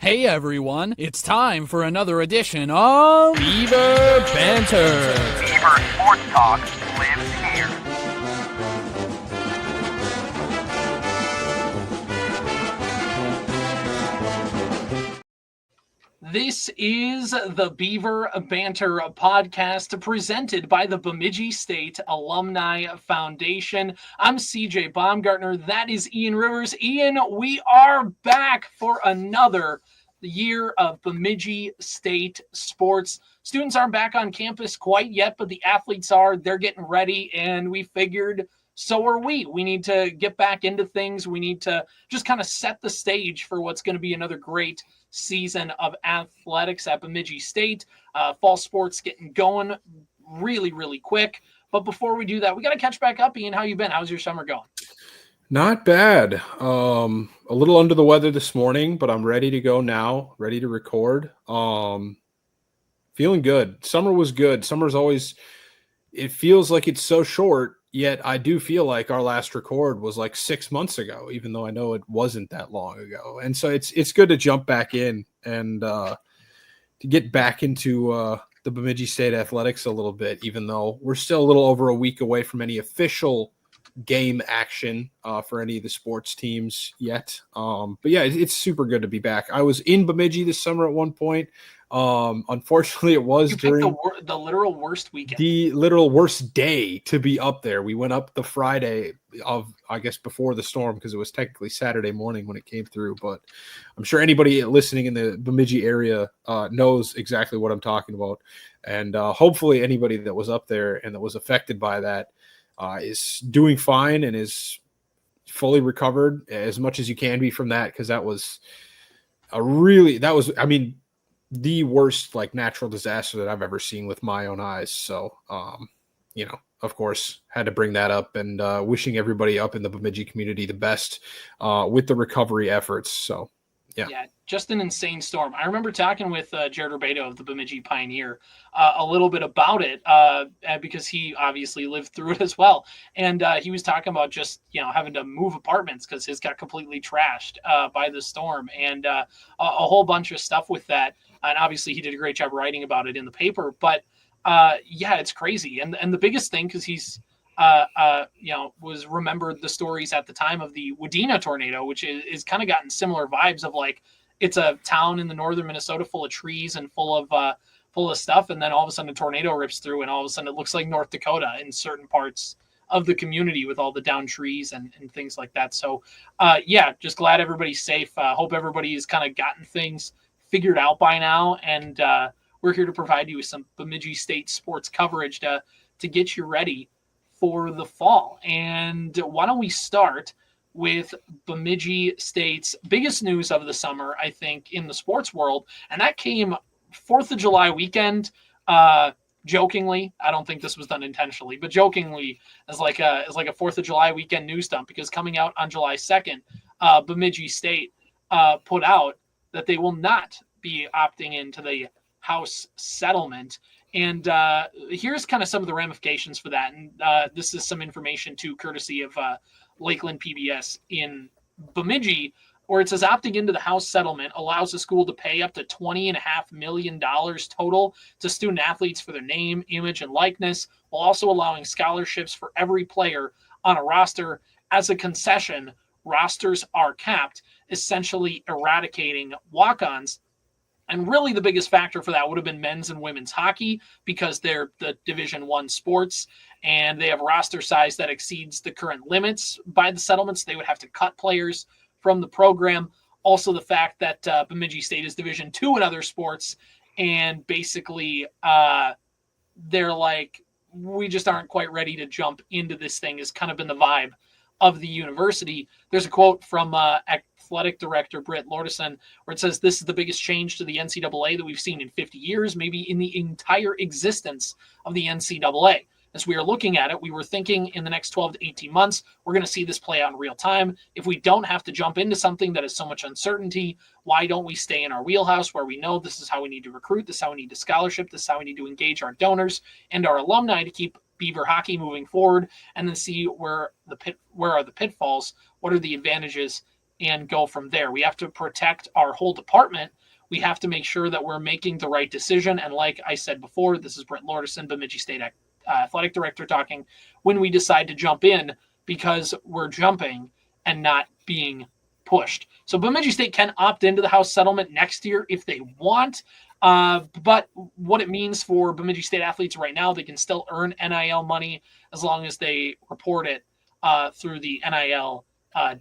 Hey everyone, it's time for another edition of Beaver Banter. Beaver Sports Talk lives here. This is the Beaver Banter podcast presented by the Bemidji State Alumni Foundation. I'm CJ Baumgartner. That is Ian Rivers. Ian, we are back for another year of Bemidji State sports. Students aren't back on campus quite yet, but the athletes are. They're getting ready, and we figured so are we. We need to get back into things. We need to just kind of set the stage for what's going to be another great season of athletics at Bemidji State. Fall sports getting going really, really quick. But before we do that, we got to catch back up. Ian, how you been? How's your summer going? Not bad. A little under the weather this morning, but I'm ready to go now, ready to record. Feeling good. Summer was good. Summer's always, it feels like it's so short, yet I do feel like our last record was like 6 months ago, even though I know it wasn't that long ago. And so it's good to jump back in and to get back into the Bemidji State athletics a little bit, even though we're still a little over a week away from any official game action for any of the sports teams yet. But yeah, it's super good to be back. I was in Bemidji this summer at one point. Unfortunately, it was during the literal worst weekend. The literal worst day to be up there. We went up the Friday of, I guess, before the storm, because it was technically Saturday morning when it came through. But I'm sure anybody listening in the Bemidji area knows exactly what I'm talking about. And hopefully anybody that was up there and that was affected by that is doing fine and is fully recovered as much as you can be from that, because that was the worst like natural disaster that I've ever seen with my own eyes. So, of course, had to bring that up, and wishing everybody up in the Bemidji community the best with the recovery efforts. So, yeah, just an insane storm. I remember talking with Jared Rubedo of the Bemidji Pioneer a little bit about it because he obviously lived through it as well. And he was talking about just, having to move apartments because his got completely trashed by the storm, and a whole bunch of stuff with that. And obviously he did a great job writing about it in the paper. But it's crazy. And the biggest thing, because he's was remembered the stories at the time of the Wadena tornado, which is kind of gotten similar vibes of like, it's a town in the northern Minnesota full of trees and full of stuff. And then all of a sudden a tornado rips through, and all of a sudden it looks like North Dakota in certain parts of the community with all the downed trees and things like that. So just glad everybody's safe. Hope everybody's kind of gotten things figured out by now. And we're here to provide you with some Bemidji State sports coverage to get you ready for the fall. And why don't we start with Bemidji State's biggest news of the summer, I think, in the sports world. And that came 4th of July weekend. Jokingly, I don't think this was done intentionally, but jokingly, as like a 4th of July weekend news dump, because coming out on July 2nd, Bemidji State put out that they will not be opting into the House settlement. And here's kind of some of the ramifications for that. And this is some information too, courtesy of Lakeland PBS in Bemidji, where it says opting into the House settlement allows the school to pay up to $20.5 million total to student athletes for their name, image, and likeness, while also allowing scholarships for every player on a roster. As a concession, rosters are capped, essentially eradicating walk-ons. And really the biggest factor for that would have been men's and women's hockey, because they're the Division I sports and they have roster size that exceeds the current limits by the settlements. They would have to cut players from the program. Also the fact that Bemidji State is Division II in other sports, and basically they're like, we just aren't quite ready to jump into this thing, has kind of been the vibe of the university. There's a quote from athletic director Britt Lordison where it says, "This is the biggest change to the NCAA that we've seen in 50 years, maybe in the entire existence of the NCAA. As we are looking at it, we were thinking in the next 12 to 18 months, we're going to see this play out in real time. If we don't have to jump into something that is so much uncertainty, why don't we stay in our wheelhouse where we know this is how we need to recruit, this is how we need to scholarship, this is how we need to engage our donors and our alumni to keep Beaver hockey moving forward, and then see where are the pitfalls, what are the advantages and go from there. We have to protect our whole department. We have to make sure that we're making the right decision. And like I said before, this is Brent Lorderson, Bemidji State Athletic Director, talking, when we decide to jump in, because we're jumping and not being pushed. So Bemidji State can opt into the House settlement next year if they want. But what it means for Bemidji State athletes right now, they can still earn NIL money as long as they report it through the NIL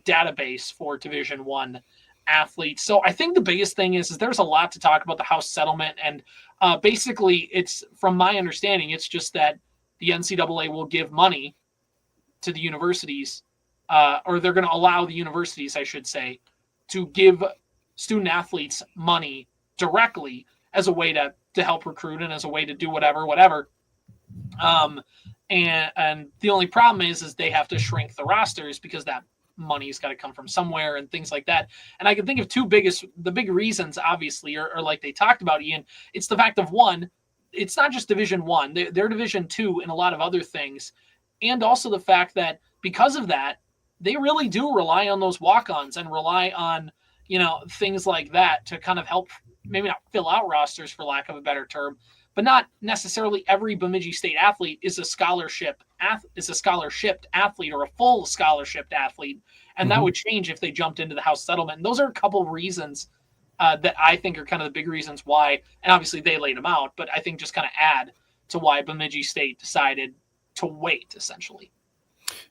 database for Division I athletes. So I think the biggest thing is there's a lot to talk about the House settlement. And basically, it's, from my understanding, it's just that the NCAA will give money to the universities, or they're going to allow the universities, I should say, to give student athletes money directly as a way to help recruit and as a way to do whatever. And the only problem is they have to shrink the rosters, because that money's got to come from somewhere and things like that. And I can think of the big reasons, obviously, are like they talked about, Ian. It's the fact of, one, it's not just Division I, they're Division II in a lot of other things. And also the fact that because of that, they really do rely on those walk-ons and rely on, things like that to kind of help, maybe not fill out rosters, for lack of a better term, but not necessarily every Bemidji State athlete is a scholarshiped athlete or a full scholarshiped athlete. And that would change if they jumped into the House settlement. And those are a couple of reasons that I think are kind of the big reasons why, and obviously they laid them out, but I think just kind of add to why Bemidji State decided to wait, essentially.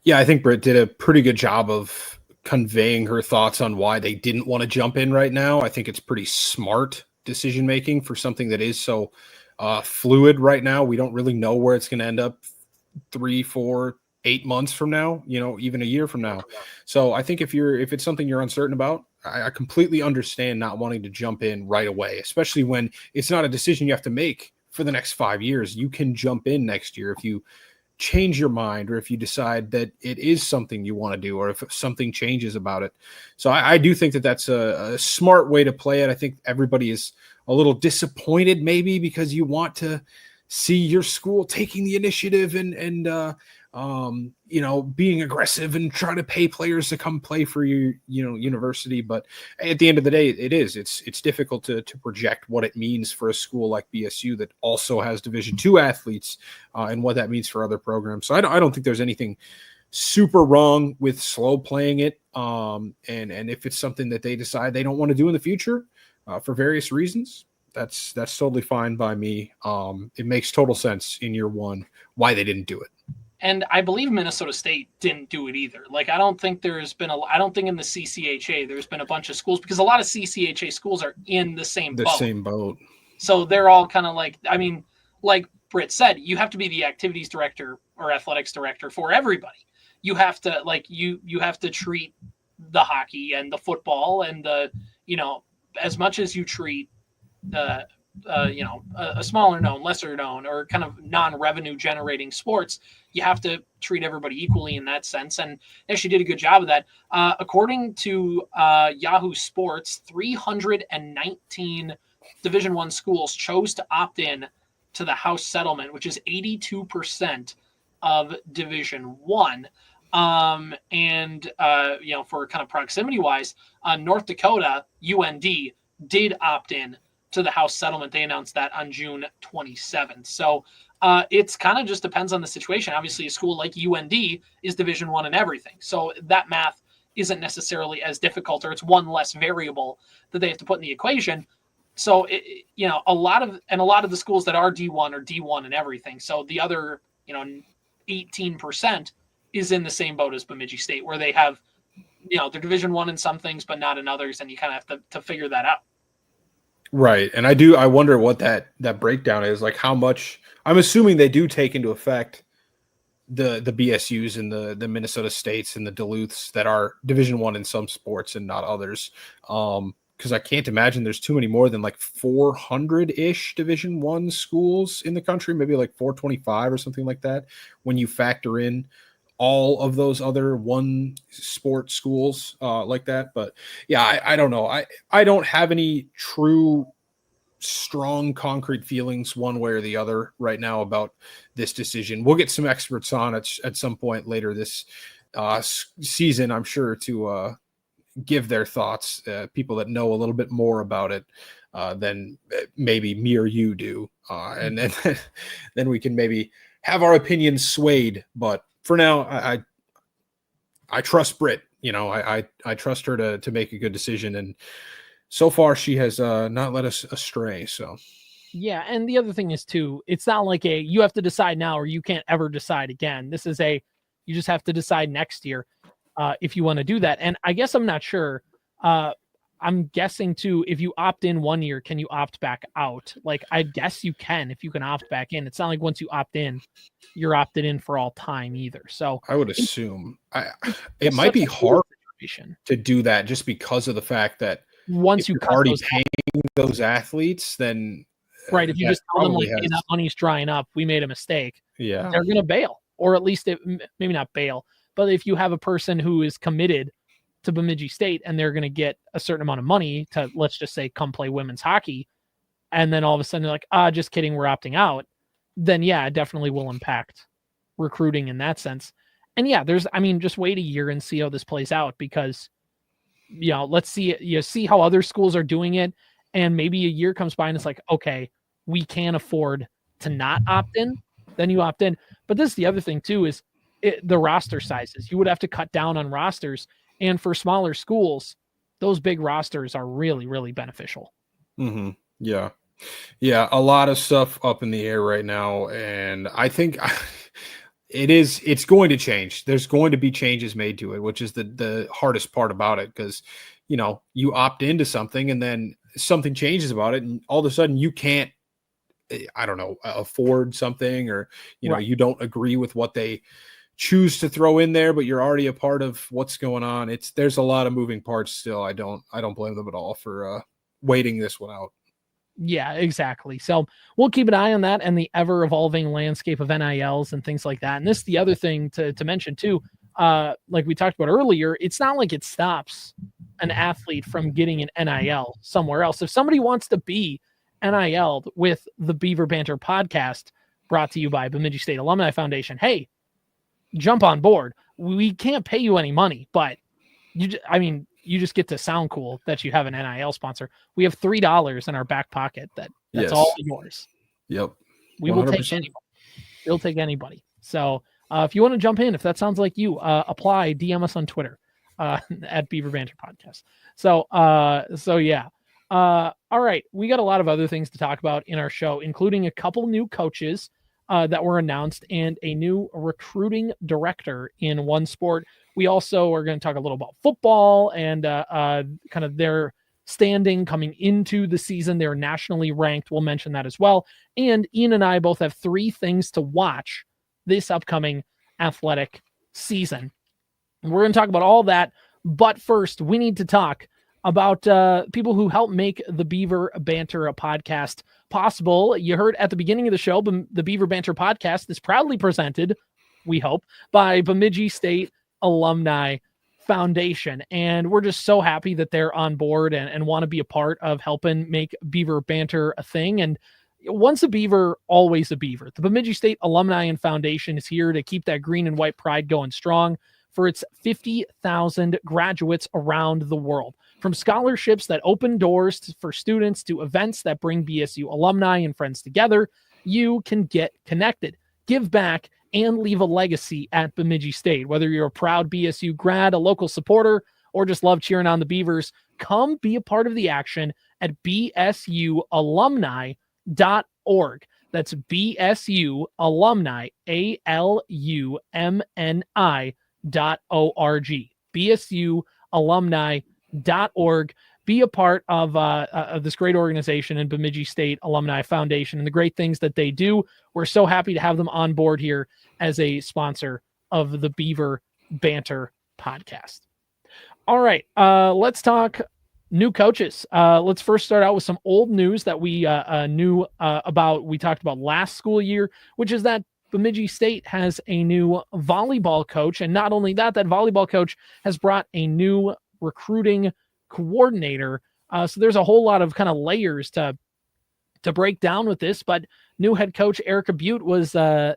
Yeah, I think Britt did a pretty good job of conveying her thoughts on why they didn't want to jump in right now. I think it's pretty smart decision making for something that is so fluid right now. We don't really know where it's going to end up 3, 4, 8 months from now, even a year from now. So I think if it's something you're uncertain about, I completely understand not wanting to jump in right away, especially when it's not a decision you have to make for the next 5 years. You can jump in next year if you change your mind, or if you decide that it is something you want to do, or if something changes about it. So I do think that that's a smart way to play it. I think everybody is a little disappointed maybe because you want to see your school taking the initiative and being aggressive and trying to pay players to come play for your university. But at the end of the day, it's difficult to project what it means for a school like BSU that also has Division II athletes and what that means for other programs. So I don't think there's anything super wrong with slow playing it. And if it's something that they decide they don't want to do in the future for various reasons, that's totally fine by me. It makes total sense in year one why they didn't do it. And I believe Minnesota State didn't do it either. Like, I don't think in the CCHA there's been a bunch of schools, because a lot of CCHA schools are in the same boat. So they're all kind of like Britt said, you have to be the activities director or athletics director for everybody. You have to you have to treat the hockey and the football and the, as much as you treat a smaller known, lesser known, or kind of non-revenue generating sports, you have to treat everybody equally in that sense. And she did a good job of that. According to Yahoo Sports, 319 Division I schools chose to opt in to the House settlement, which is 82% of Division I. For kind of proximity wise, North Dakota, UND, did opt in to the House settlement. They announced that on June 27th. So it's kind of just depends on the situation. Obviously, a school like UND is Division I in everything. So that math isn't necessarily as difficult, or it's one less variable that they have to put in the equation. So, a lot of the schools that are D1 are D1 in everything. So the other, 18% is in the same boat as Bemidji State, where they have, they're Division I in some things, but not in others. And you kind of have to figure that out. Right. And I wonder what that breakdown is, like how much. I'm assuming they do take into effect the BSUs and the Minnesota States and the Duluths that are Division I in some sports and not others. Because I can't imagine there's too many more than like 400-ish Division I schools in the country, maybe like 425 or something like that, when you factor in all of those other one sport schools like that. But yeah, I don't know. I don't have any true strong concrete feelings one way or the other right now about this decision. We'll get some experts on it at some point later this season, I'm sure, to give their thoughts, people that know a little bit more about it than maybe me or you do. And then we can maybe have our opinions swayed. But for now, I trust Britt. I trust her to make a good decision. And so far, she has not led us astray. So. Yeah, and the other thing is too, it's not like you have to decide now or you can't ever decide again. This is you just have to decide next year if you want to do that. And I guess I'm not sure. I'm guessing too, if you opt in 1 year, can you opt back out? Like, I guess you can if you can opt back in. It's not like once you opt in, you're opted in for all time either. So I would assume it might be hard to do that just because of the fact that once you're already paying those athletes, then right. If you just tell them like, hey, that money's drying up, we made a mistake. Yeah. They're going to bail, or at least maybe not bail, but if you have a person who is committed to Bemidji State and they're going to get a certain amount of money to, let's just say, come play women's hockey. And then all of a sudden they're like, just kidding, we're opting out. Then yeah, it definitely will impact recruiting in that sense. And yeah, just wait a year and see how this plays out, because, let's see how other schools are doing it. And maybe a year comes by and it's like, okay, we can't afford to not opt in, then you opt in. But this is the other thing too, is the roster sizes. You would have to cut down on rosters. And for smaller schools, those big rosters are really, really beneficial. Mm-hmm. Yeah. Yeah. A lot of stuff up in the air right now. And I think it's going to change. There's going to be changes made to it, which is the hardest part about it. Because, you opt into something and then something changes about it. And all of a sudden you can't, I don't know, afford something, or, right. You don't agree with what they choose to throw in there, but you're already a part of what's going on. There's a lot of moving parts still. I don't blame them at all for waiting this one out. Yeah, exactly. So we'll keep an eye on that and the ever evolving landscape of NILs and things like that. And this is the other thing to mention too. Like we talked about earlier, it's not like it stops an athlete from getting an NIL somewhere else. If somebody wants to be NIL'd with the Beaver Banter podcast, brought to you by Bemidji State Alumni Foundation, hey, jump on board. We can't pay you any money, but you just get to sound cool that you have an NIL sponsor. We have $3 in our back pocket. That's all yours. Yep. We will take anybody. We'll take anybody. So if you want to jump in, if that sounds like you, apply, DM us on Twitter at Beaver Banter Podcast. So yeah. All right. We got a lot of other things to talk about in our show, including a couple new coaches that were announced and a new recruiting director in one sport. We also are going to talk a little about football and kind of their standing coming into the season. They're nationally ranked. We'll mention that as well. And Ian and I both have 3 things to watch this upcoming athletic season. We're going to talk about all that. But first, we need to talk about people who help make the Beaver Banter podcast possible. You heard at the beginning of the show, the Beaver Banter podcast is proudly presented, we hope, by Bemidji State Alumni Foundation. And we're just so happy that they're on board and want to be a part of helping make Beaver Banter a thing. And once a Beaver, always a Beaver. The Bemidji State Alumni and Foundation is here to keep that green and white pride going strong for its 50,000 graduates around the world. From scholarships that open doors for students to events that bring BSU alumni and friends together, you can get connected, give back, and leave a legacy at Bemidji State. Whether you're a proud BSU grad, a local supporter, or just love cheering on the Beavers, come be a part of the action at bsualumni.org. That's BSU Alumni, ALUMNI.org. BSU Alumni.org. Be a part of this great organization in Bemidji State Alumni Foundation and the great things that they do. We're so happy to have them on board here as a sponsor of the Beaver Banter podcast. All right, let's talk new coaches. Let's first start out with some old news that we knew about. We talked about last school year, which is that Bemidji State has a new volleyball coach. And not only that, that volleyball coach has brought a new recruiting coordinator. So there's a whole lot of kind of layers to break down with this, but new head coach Erica Butte was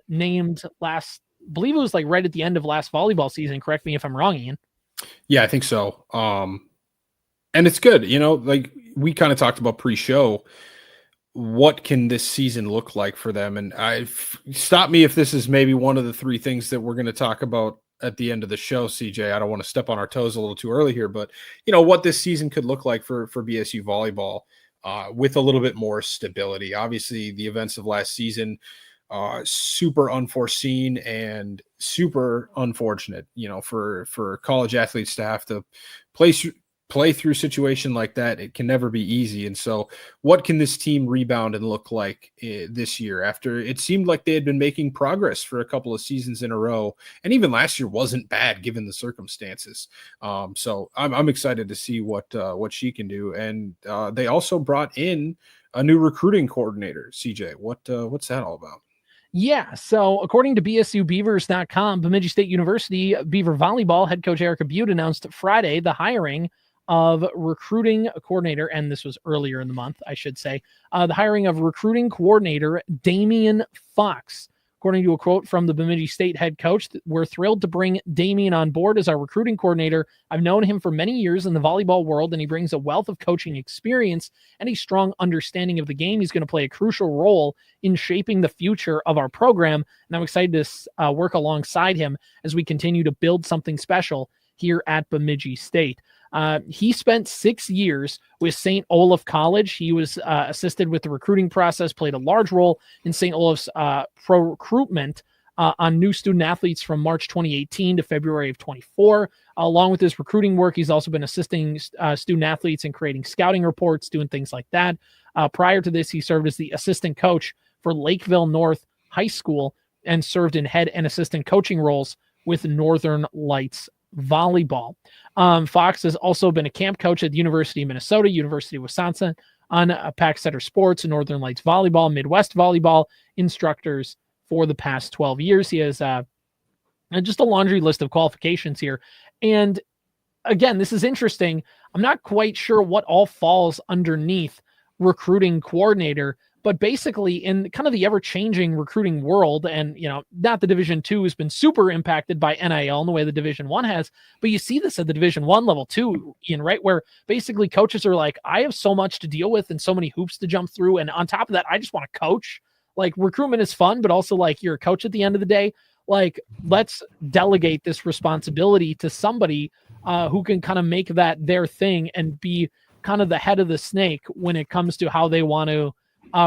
named last, I believe it was like right at the end of last volleyball season. Correct me if I'm wrong, Ian. Yeah, I think so. And it's good, like we kind of talked about pre-show. What can this season look like for them? And stop me if this is maybe one of the three things that we're going to talk about at the end of the show, CJ. I don't want to step on our toes a little too early here, but what this season could look like for BSU volleyball with a little bit more stability. Obviously, the events of last season, super unforeseen and super unfortunate, for college athletes to have to play through situation like that. It can never be easy. And so what can this team rebound and look like this year after it seemed like they had been making progress for a couple of seasons in a row? And even last year wasn't bad given the circumstances. So I'm excited to see what she can do. And they also brought in a new recruiting coordinator. CJ, what's that all about? Yeah, so according to BSUBeavers.com, Bemidji State University Beaver Volleyball head coach Erica Butte announced Friday the hiring of recruiting coordinator, and this was earlier in the month, I should say, the hiring of recruiting coordinator Damian Fox. According to a quote from the Bemidji State head coach, we're thrilled to bring Damian on board as our recruiting coordinator. I've known him for many years in the volleyball world, and he brings a wealth of coaching experience and a strong understanding of the game. He's going to play a crucial role in shaping the future of our program, and I'm excited to work alongside him as we continue to build something special here at Bemidji State. He spent 6 years with St. Olaf College. He was assisted with the recruiting process, played a large role in St. Olaf's pro-recruitment on new student athletes from March 2018 to February of 24. Along with his recruiting work, he's also been assisting student athletes in creating scouting reports, doing things like that. Prior to this, he served as the assistant coach for Lakeville North High School and served in head and assistant coaching roles with Northern Lights Volleyball. Fox has also been a camp coach at the University of Minnesota, University of Wisconsin, on Pack Setter Sports, Northern Lights Volleyball, Midwest Volleyball instructors for the past 12 years. He has just a laundry list of qualifications here. And again, this is interesting. I'm not quite sure what all falls underneath recruiting coordinator, but basically in kind of the ever-changing recruiting world, and not the Division II has been super impacted by NIL in the way the Division I has, but you see this at the Division I level too, Ian, right? Where basically coaches are like, I have so much to deal with and so many hoops to jump through, and on top of that, I just want to coach. Like, recruitment is fun, but also like you're a coach at the end of the day. Like, let's delegate this responsibility to somebody who can kind of make that their thing and be kind of the head of the snake when it comes to how they want to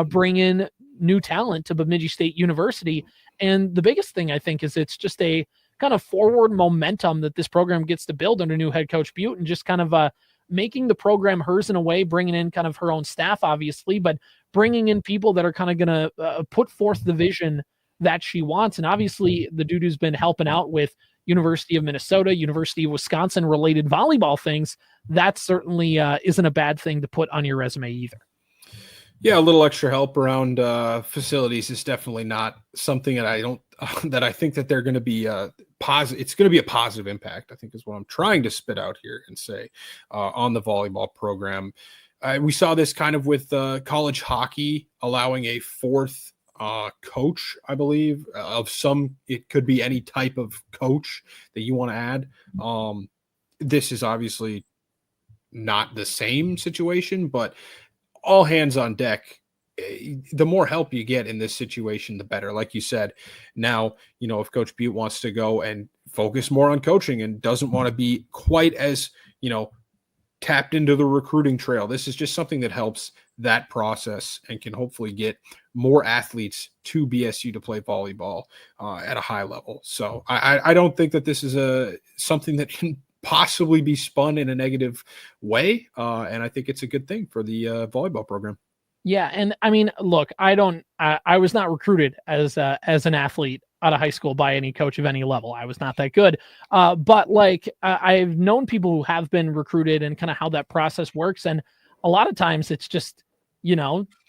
bring in new talent to Bemidji State University. And the biggest thing, I think, is it's just a kind of forward momentum that this program gets to build under new head coach Butte, and just kind of making the program hers in a way, bringing in kind of her own staff, obviously, but bringing in people that are kind of going to put forth the vision that she wants. And obviously the dude who's been helping out with University of Minnesota, University of Wisconsin related volleyball things, that certainly isn't a bad thing to put on your resume either. Yeah, a little extra help around facilities is definitely not something that I think that they're going to be positive. It's going to be a positive impact, I think, is what I'm trying to spit out here and say on the volleyball program. We saw this kind of with college hockey, allowing a fourth coach, I believe, it could be any type of coach that you want to add. This is obviously not the same situation, but all hands on deck. The more help you get in this situation, the better. Like you said, now, if Coach Butte wants to go and focus more on coaching and doesn't want to be quite as, tapped into the recruiting trail, this is just something that helps that process and can hopefully get more athletes to BSU to play volleyball at a high level. So I don't think that this is something that can possibly be spun in a negative way. And I think it's a good thing for the volleyball program. Yeah. And I mean, look, I was not recruited as an athlete out of high school by any coach of any level. I was not that good. But like I've known people who have been recruited and kind of how that process works. And a lot of times it's just,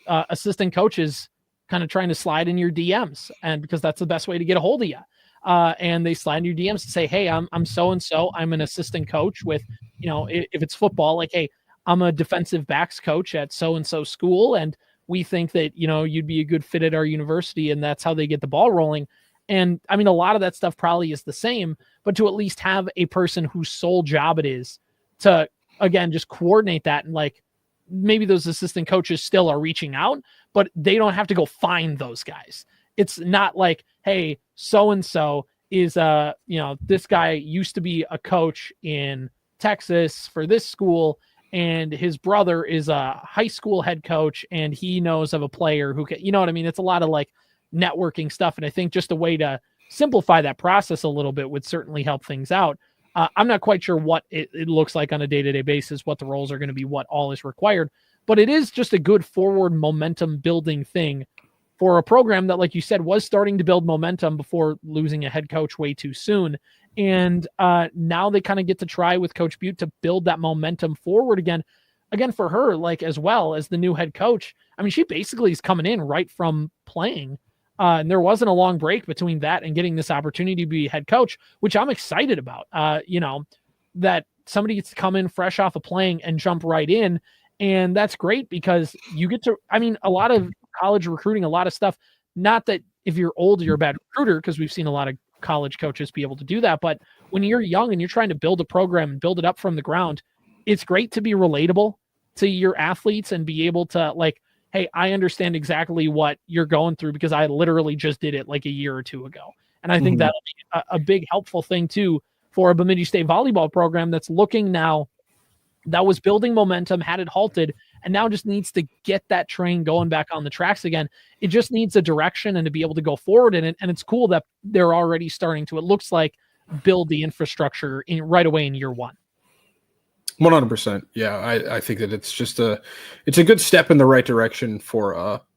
assistant coaches kind of trying to slide in your DMs, and because that's the best way to get a hold of you. And they slide in your DMs and say, hey, I'm so-and-so. I'm an assistant coach with, if it's football, like, hey, I'm a defensive backs coach at so-and-so school, and we think that, you'd be a good fit at our university, and that's how they get the ball rolling. And I mean, a lot of that stuff probably is the same, but to at least have a person whose sole job it is to again, just coordinate that. And like, maybe those assistant coaches still are reaching out, but they don't have to go find those guys. It's not like, hey, so-and-so is this guy used to be a coach in Texas for this school, and his brother is a high school head coach, and he knows of a player who can, you know what I mean? It's a lot of like networking stuff. And I think just a way to simplify that process a little bit would certainly help things out. I'm not quite sure what it looks like on a day-to-day basis, what the roles are going to be, what all is required, but it is just a good forward momentum building thing for a program that, like you said, was starting to build momentum before losing a head coach way too soon. And now they kind of get to try with Coach Butte to build that momentum forward again for her, like as well as the new head coach. I mean, she basically is coming in right from playing. And there wasn't a long break between that and getting this opportunity to be head coach, which I'm excited about. That somebody gets to come in fresh off of playing and jump right in. And that's great because you get to, I mean, a lot of college recruiting, a lot of stuff, not that if you're old, you're a bad recruiter, because we've seen a lot of college coaches be able to do that. But when you're young and you're trying to build a program and build it up from the ground, it's great to be relatable to your athletes and be able to like, hey, I understand exactly what you're going through because I literally just did it like a year or two ago. And I think that'll be a big helpful thing too for a Bemidji State volleyball program that's looking now, that was building momentum, had it halted, and now just needs to get that train going back on the tracks again. It just needs a direction and to be able to go forward in it. And it's cool that they're already starting to, it looks like, build the infrastructure in right away in year one. 100%. Yeah, I think that it's a good step in the right direction for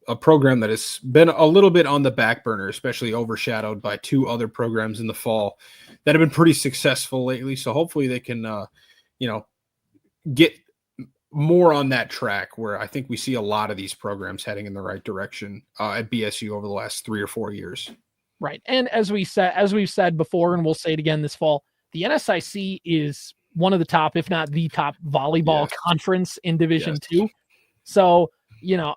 a program that has been a little bit on the back burner, especially overshadowed by two other programs in the fall that have been pretty successful lately. So hopefully they can, get more on that track where I think we see a lot of these programs heading in the right direction at BSU over the last 3 or 4 years. Right. And as we've said before, and we'll say it again this fall, the NSIC is one of the top, if not the top volleyball conference in Division II. So,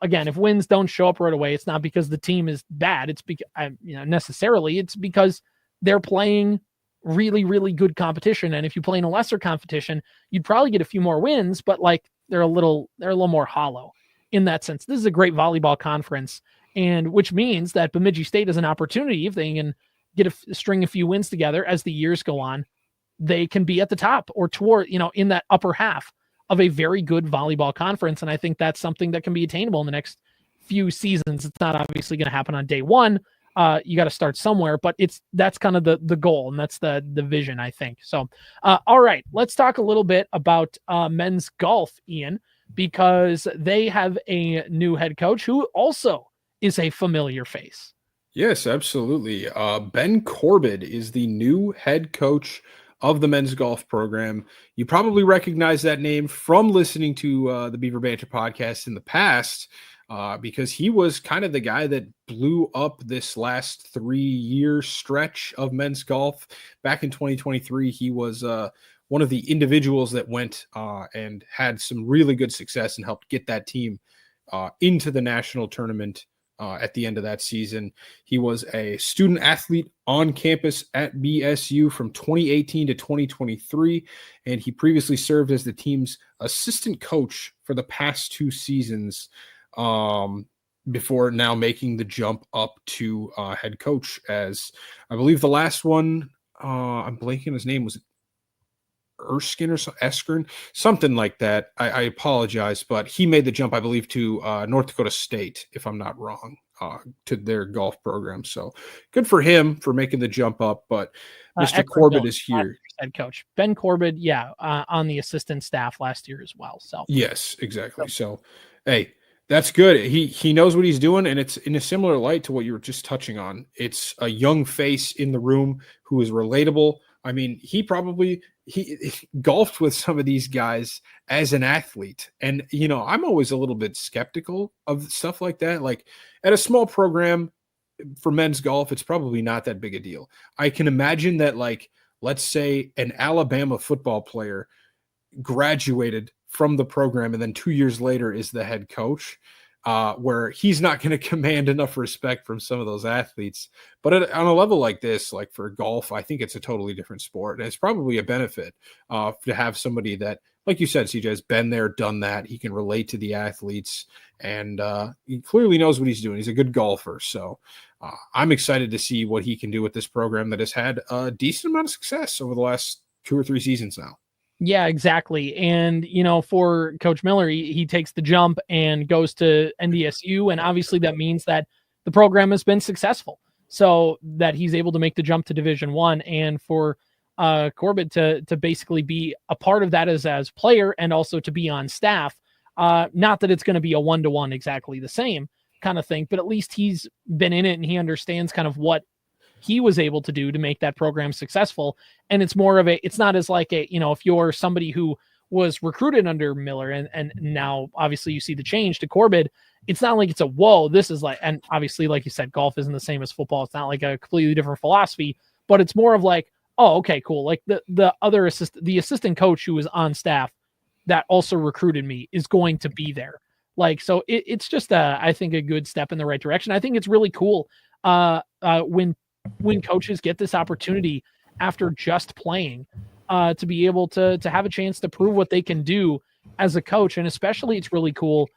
again, if wins don't show up right away, it's not because the team is bad. It's because, necessarily, it's because they're playing really, really good competition. And if you play in a lesser competition, you'd probably get a few more wins, but like they're a little more hollow in that sense. This is a great volleyball conference, and which means that Bemidji State has an opportunity, if they can get a string a few wins together as the years go on, they can be at the top or toward, in that upper half of a very good volleyball conference. And I think that's something that can be attainable in the next few seasons. It's not obviously going to happen on day one. You got to start somewhere, but that's kind of the goal, and that's the vision, I think. So, all right, let's talk a little bit about men's golf, Ian, because they have a new head coach who also is a familiar face. Yes, absolutely. Ben Corbett is the new head coach of the men's golf program. You probably recognize that name from listening to the Beaver Banter podcast in the past, because he was kind of the guy that blew up this last 3-year stretch of men's golf. Back in 2023, he was one of the individuals that went and had some really good success and helped get that team into the national tournament at the end of that season. He was a student athlete on campus at BSU from 2018 to 2023, and he previously served as the team's assistant coach for the past 2 seasons before now making the jump up to head coach, as I believe the last one, I'm blanking his name, was Erskine or Eskern, something like that. I apologize, but he made the jump, I believe, to North Dakota State, if I'm not wrong, to their golf program. So good for him for making the jump up. But Mr. Corbett is here. Head coach Ben Corbett, on the assistant staff last year as well. So yes, exactly. So hey, that's good. He knows what he's doing, and it's in a similar light to what you were just touching on. It's a young face in the room who is relatable. I mean, he golfed with some of these guys as an athlete. And, I'm always a little bit skeptical of stuff like that. Like at a small program for men's golf, it's probably not that big a deal. I can imagine that, like, let's say an Alabama football player graduated from the program and then 2 years later is the head coach, where he's not going to command enough respect from some of those athletes. But on a level like this, like for golf, I think it's a totally different sport. And it's probably a benefit to have somebody that like you said, CJ has been there, done that. He can relate to the athletes, and he clearly knows what he's doing. He's a good golfer. So I'm excited to see what he can do with this program that has had a decent amount of success over the last 2 or 3 seasons now. Yeah, exactly. And, for Coach Miller, he takes the jump and goes to NDSU. And obviously that means that the program has been successful. So that he's able to make the jump to Division I, and for Corbett to basically be a part of that as player and also to be on staff. Not that it's going to be a 1-to-1 exactly the same kind of thing, but at least he's been in it and he understands kind of what he was able to do to make that program successful. And it's more of it's not as like if you're somebody who was recruited under Miller and now obviously you see the change to Corbett, it's not like it's a, whoa, this is like, and obviously, like you said, golf isn't the same as football. It's not like a completely different philosophy, but it's more of like, oh, okay, cool. Like the assistant coach who was on staff that also recruited me is going to be there. Like, so it's just I think a good step in the right direction. I think it's really cool when coaches get this opportunity after just playing to be able to have a chance to prove what they can do as a coach. And especially it's really cool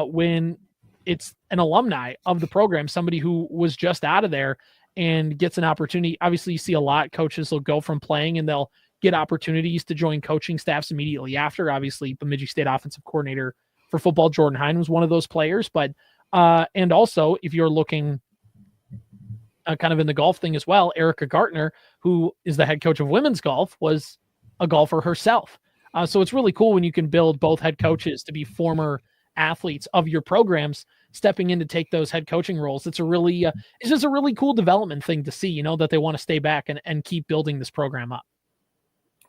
when it's an alumni of the program, somebody who was just out of there and gets an opportunity. Obviously you see a lot coaches will go from playing and they'll get opportunities to join coaching staffs immediately after. Obviously Bemidji State offensive coordinator for football, Jordan Hine, was one of those players, but and also if you're looking kind of in the golf thing as well, Erica Gartner, who is the head coach of women's golf, was a golfer herself. So it's really cool when you can build both head coaches to be former athletes of your programs stepping in to take those head coaching roles. It's it's just a really cool development thing to see, that they want to stay back and keep building this program up.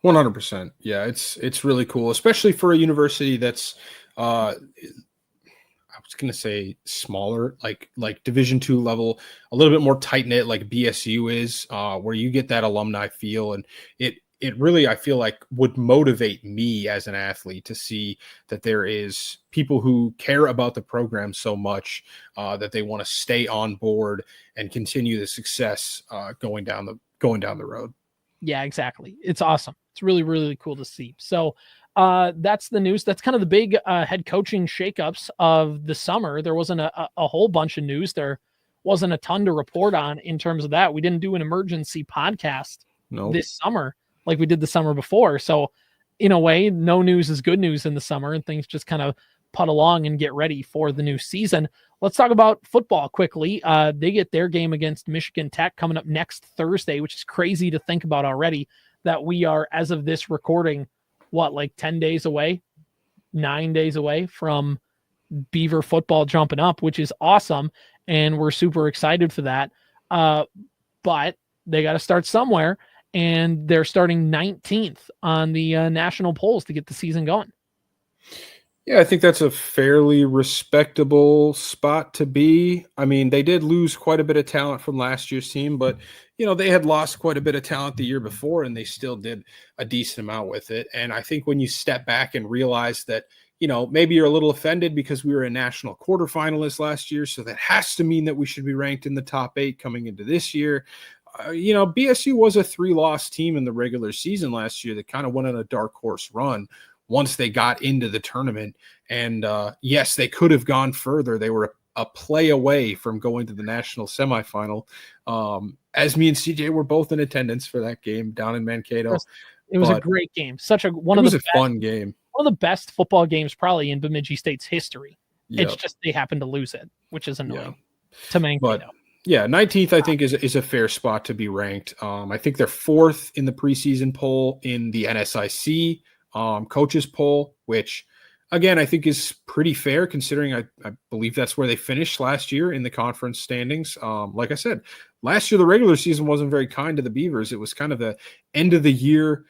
100%. Yeah, it's really cool, especially for a university that's I was going to say smaller, like Division II level, a little bit more tight knit, like BSU is, where you get that alumni feel. And it really, I feel like, would motivate me as an athlete to see that there is people who care about the program so much that they want to stay on board and continue the success going down the road. Yeah, exactly. It's awesome. It's really, really cool to see. So that's the news. That's kind of the big head coaching shakeups of the summer. There wasn't a whole bunch of news. There wasn't a ton to report on in terms of that. We didn't do an emergency podcast this summer like we did the summer before. So in a way, no news is good news in the summer, and things just kind of putt along and get ready for the new season. Let's talk about football quickly. They get their game against Michigan Tech coming up next Thursday, which is crazy to think about already, that we are, as of this recording, like 10 days away, 9 days away from Beaver football jumping up, which is awesome. And we're super excited for that. But they got to start somewhere, and they're starting 19th on the national polls to get the season going. Yeah, I think that's a fairly respectable spot to be. I mean, they did lose quite a bit of talent from last year's team, but, they had lost quite a bit of talent the year before, and they still did a decent amount with it. And I think when you step back and realize that, maybe you're a little offended because we were a national quarterfinalist last year, so that has to mean that we should be ranked in the top 8 coming into this year. BSU was a 3-loss team in the regular season last year that kind of went on a dark horse run once they got into the tournament. And yes, they could have gone further. They were a play away from going to the national semifinal. As me and CJ were both in attendance for that game down in Mankato. It was a great game. It was a fun game. One of the best football games probably in Bemidji State's history. Yep. It's just they happened to lose it, which is annoying to Mankato. But, yeah, 19th, I think, is a fair spot to be ranked. I think they're 4th in the preseason poll in the NSIC coaches poll, which, again, I think is pretty fair considering I believe that's where they finished last year in the conference standings. Like I said, last year the regular season wasn't very kind to the Beavers. It was kind of the end of the year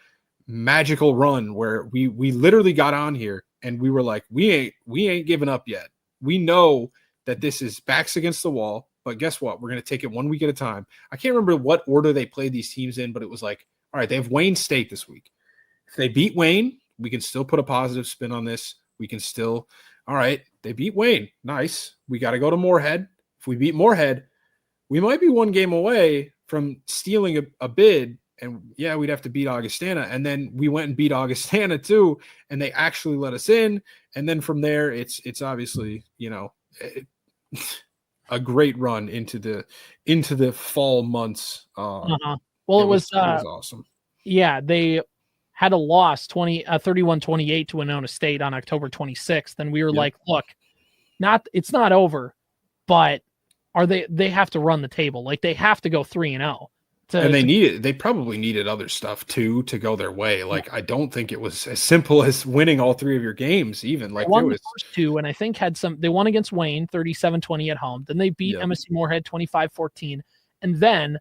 magical run where we literally got on here and we were like, we ain't giving up yet. We know that this is backs against the wall. But guess what? We're going to take it 1 week at a time. I can't remember what order they played these teams in, but it was like, all right, they have Wayne State this week. If they beat Wayne, we can still put a positive spin on this. We can still, all right, they beat Wayne. Nice. We got to go to Moorhead. If we beat Moorhead, we might be 1 game away from stealing a bid and yeah, we'd have to beat Augustana. And then we went and beat Augustana too, and they actually let us in. And then from there, it's obviously, a great run into the fall months. Well, it was awesome. Yeah, they had a loss 31-28 to Winona State on October 26th. And we were like, look, it's not over, but they have to run the table. Like, they have to go 3-0. And they probably needed other stuff too to go their way. Like, I don't think it was as simple as winning all 3 of your games, even. Like, they won the first 2, and I think they won against Wayne 37-20 at home. Then they beat MSC Moorhead 25-14. And then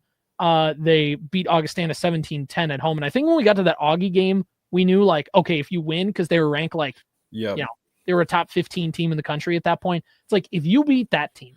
they beat Augustana 17-10 at home. And I think when we got to that Augie game, we knew, like, okay, if you win, because they were ranked like, they were a top 15 team in the country at that point. It's like, if you beat that team,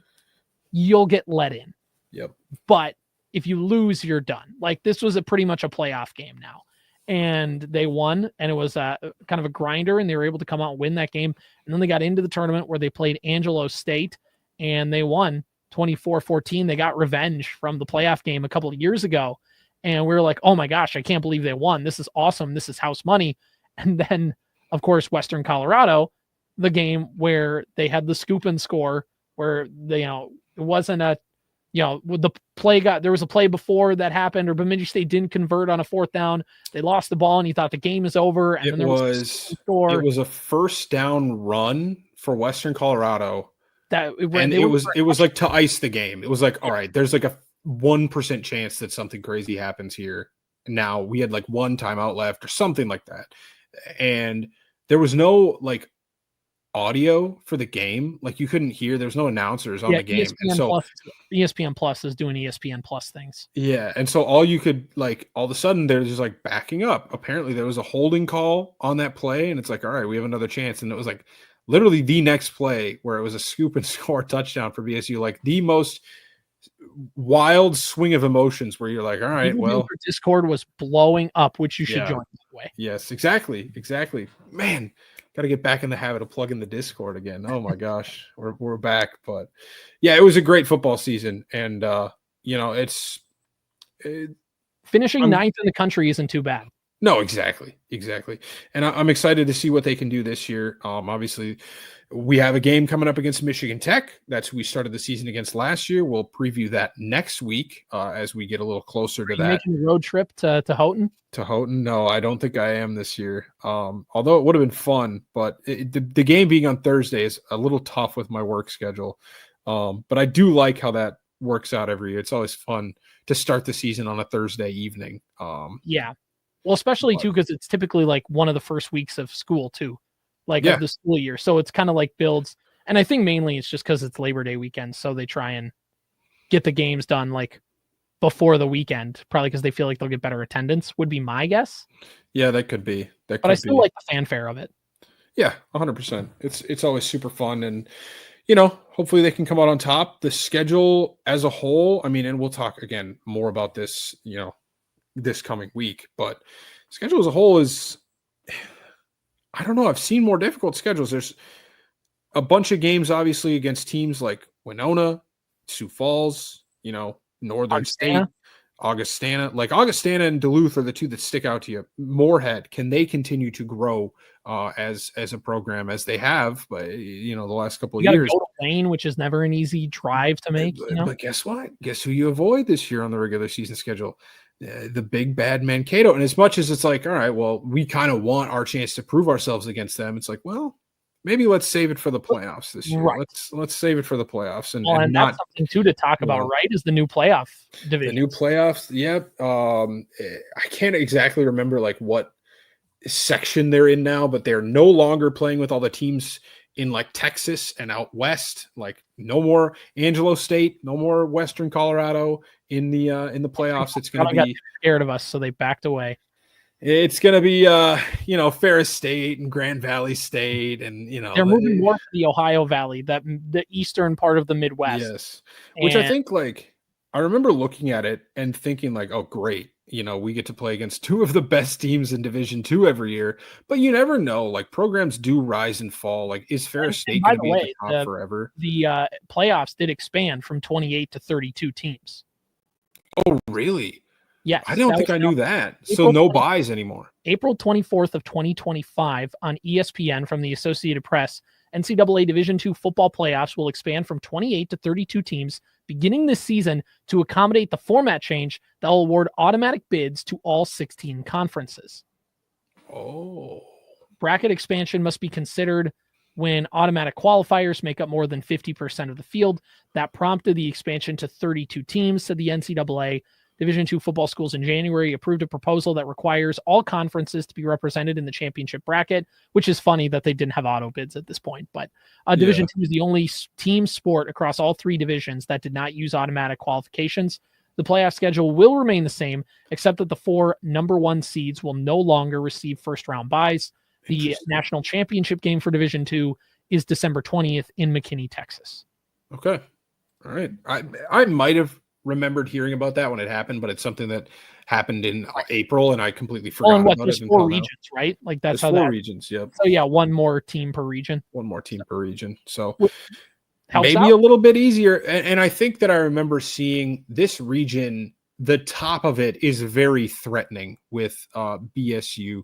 you'll get let in. Yep. But if you lose, you're done. Like, this was pretty much a playoff game now. And they won, and it was kind of a grinder, and they were able to come out and win that game. And then they got into the tournament where they played Angelo State, and they won 24-14. They got revenge from the playoff game a couple of years ago. And we were like, oh my gosh, I can't believe they won. This is awesome. This is house money. And then, of course, Western Colorado, the game where they had the scoop and score, where they, it wasn't a, the play there was a play before that happened, or Bemidji State didn't convert on a 4th down. They lost the ball, and he thought the game is over. And it was a first down run for Western Colorado. It was like to ice the game. It was like, all right, there's like a 1% chance that something crazy happens here. Now we had like 1 timeout left or something like that. And there was no like audio for the game. Like, you couldn't hear, there's no announcers on the game. And so ESPN Plus is doing ESPN Plus things. Yeah. And so all of a sudden they're just like backing up. Apparently there was a holding call on that play, and it's like, all right, we have another chance. And it was like literally the next play where it was a scoop and score touchdown for BSU, like the most wild swing of emotions where you're like, all right, well, Discord was blowing up, which you should join that way. Yes, exactly. Man, got to get back in the habit of plugging the Discord again. Oh my gosh, we're back. But yeah, it was a great football season, and finishing 9th in the country isn't too bad. No, exactly. And I'm excited to see what they can do this year. Obviously, we have a game coming up against Michigan Tech. That's who we started the season against last year. We'll preview that next week as we get a little closer to that. Making a road trip to Houghton? To Houghton? No, I don't think I am this year. Although it would have been fun, but the game being on Thursday is a little tough with my work schedule. But I do like how that works out every year. It's always fun to start the season on a Thursday evening. Yeah. Well, especially too, because it's typically like one of the first weeks of school too, of the school year. So it's kind of like builds. And I think mainly it's just because it's Labor Day weekend. So they try and get the games done like before the weekend, probably because they feel like they'll get better attendance, would be my guess. Yeah, that could be. But I still like the fanfare of it. Yeah, 100%. It's always super fun. And, hopefully they can come out on top. The schedule as a whole, I mean, and we'll talk again more about this, this coming week, but schedule as a whole is, I don't know, I've seen more difficult schedules. There's a bunch of games obviously against teams like Winona, Sioux Falls, Northern State, Augustana. Like Augustana and Duluth are the 2 that stick out to you. Moorhead, can they continue to grow as a program as they have, but the last couple of years? Go to Wayne, which is never an easy drive to make. But guess what? Guess who you avoid this year on the regular season schedule? The big bad Mankato. And as much as it's like, all right, well, we kind of want our chance to prove ourselves against them, it's like, well, maybe let's save it for the playoffs this year. Right. Let's save it for the playoffs. And that's something too to talk about, right? Is the new playoff division. The new playoffs, yep. I can't exactly remember like what section they're in now, but they're no longer playing with all the teams in like Texas and out west. Like no more Angelo State, no more Western Colorado in the playoffs. It's going to be scared of us, so they backed away. It's going to be Ferris State and Grand Valley State, and they're moving more to the Ohio Valley, the eastern part of the Midwest. Yes, which I think like I remember looking at it and thinking like, oh great, we get to play against 2 of the best teams in Division II every year. But you never know. Like programs do rise and fall. Like is Ferris State going to be at the top forever? The playoffs did expand from 28 to 32 teams. Oh really? Yes. I don't think I knew that. So no buys anymore. April 24th of 2025 on ESPN from the Associated Press. NCAA Division II football playoffs will expand from 28 to 32 teams beginning this season to accommodate the format change that will award automatic bids to all 16 conferences. Oh. Bracket expansion must be considered when automatic qualifiers make up more than 50% of the field. That prompted the expansion to 32 teams, said the NCAA. Division II football schools in January approved a proposal that requires all conferences to be represented in the championship bracket, which is funny that they didn't have auto bids at this point. But Division II is the only team sport across all three divisions that did not use automatic qualifications. The playoff schedule will remain the same, except that the 4 number 1 seeds will no longer receive first-round byes. The national championship game for Division II is December 20th in McKinney, Texas. Okay. All right. I might have remembered hearing about that when it happened, but it's something that happened in April, and I completely forgot about there's it. 4 regions, right? Like that's there's how 4 regions. Yep. So yeah, 1 more team per region. 1 more team per region. So helps maybe out. a little bit easier. And I think that I remember seeing this region. The top of it is very threatening with BSU,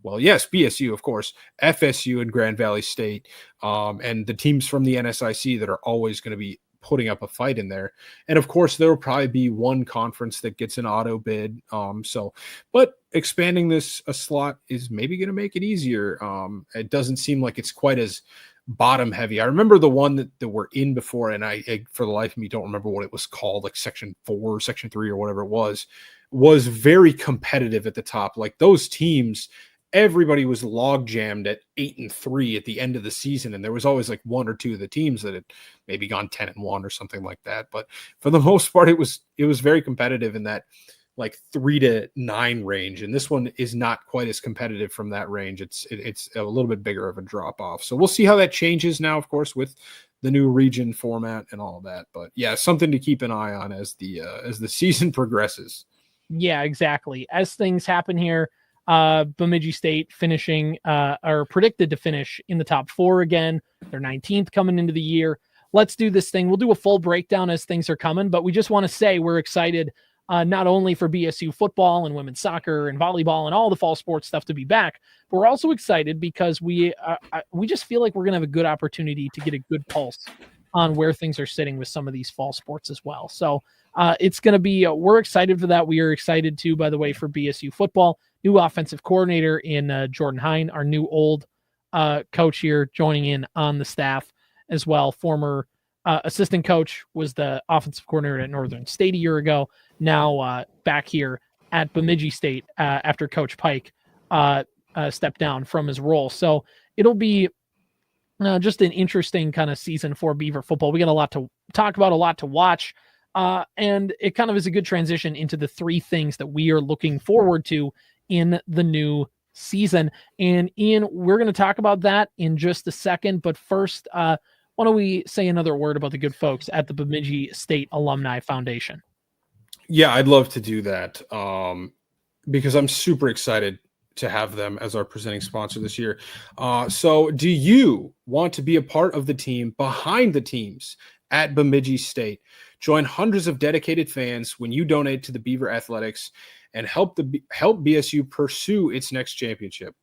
BSU, of course, FSU and Grand Valley State, and the teams from the NSIC that are always going to be putting up a fight in there. And of course, there will probably be one conference that gets an auto bid. But expanding this a slot is maybe going to make it easier. It doesn't seem like it's quite as bottom heavy. I remember the one that we're in before, and I for the life of me don't remember what it was called, like section 4, section 3, or whatever it was very competitive at the top. Like those teams, everybody was log jammed at 8-3 at the end of the season, and there was always like 1 or 2 of the teams that had maybe gone 10-1 or something like that. But for the most part, it was very competitive in that like 3 to 9 range, and this one is not quite as competitive from that range. It's a little bit bigger of a drop off. So we'll see how that changes now, of course, with the new region format and all of that. But yeah, something to keep an eye on as the season progresses. Yeah, exactly. As things happen here, Bemidji State finishing are predicted to finish in the top 4 again. They're 19th coming into the year. Let's do this thing. We'll do a full breakdown as things are coming, but we just want to say we're excited not only for BSU football and women's soccer and volleyball and all the fall sports stuff to be back, but we're also excited because we just feel like we're going to have a good opportunity to get a good pulse on where things are sitting with some of these fall sports as well. So it's going to be, we're excited for that. We are excited too, by the way, for BSU football, new offensive coordinator in Jordan Hine, our new old coach here joining in on the staff as well. Former assistant coach, was the offensive coordinator at Northern State a year ago. Now back here at Bemidji State after Coach Pike stepped down from his role. So it'll be just an interesting kind of season for Beaver football. We got a lot to talk about, a lot to watch. And it kind of is a good transition into the 3 things that we are looking forward to in the new season. And Ian, we're going to talk about that in just a second. But first, why don't we say another word about the good folks at the Bemidji State Alumni Foundation? Yeah, I'd love to do that because I'm super excited to have them as our presenting sponsor this year. So do you want to be a part of the team behind the teams at Bemidji State? Join hundreds of dedicated fans when you donate to the Beaver Athletics and help BSU pursue its next championship.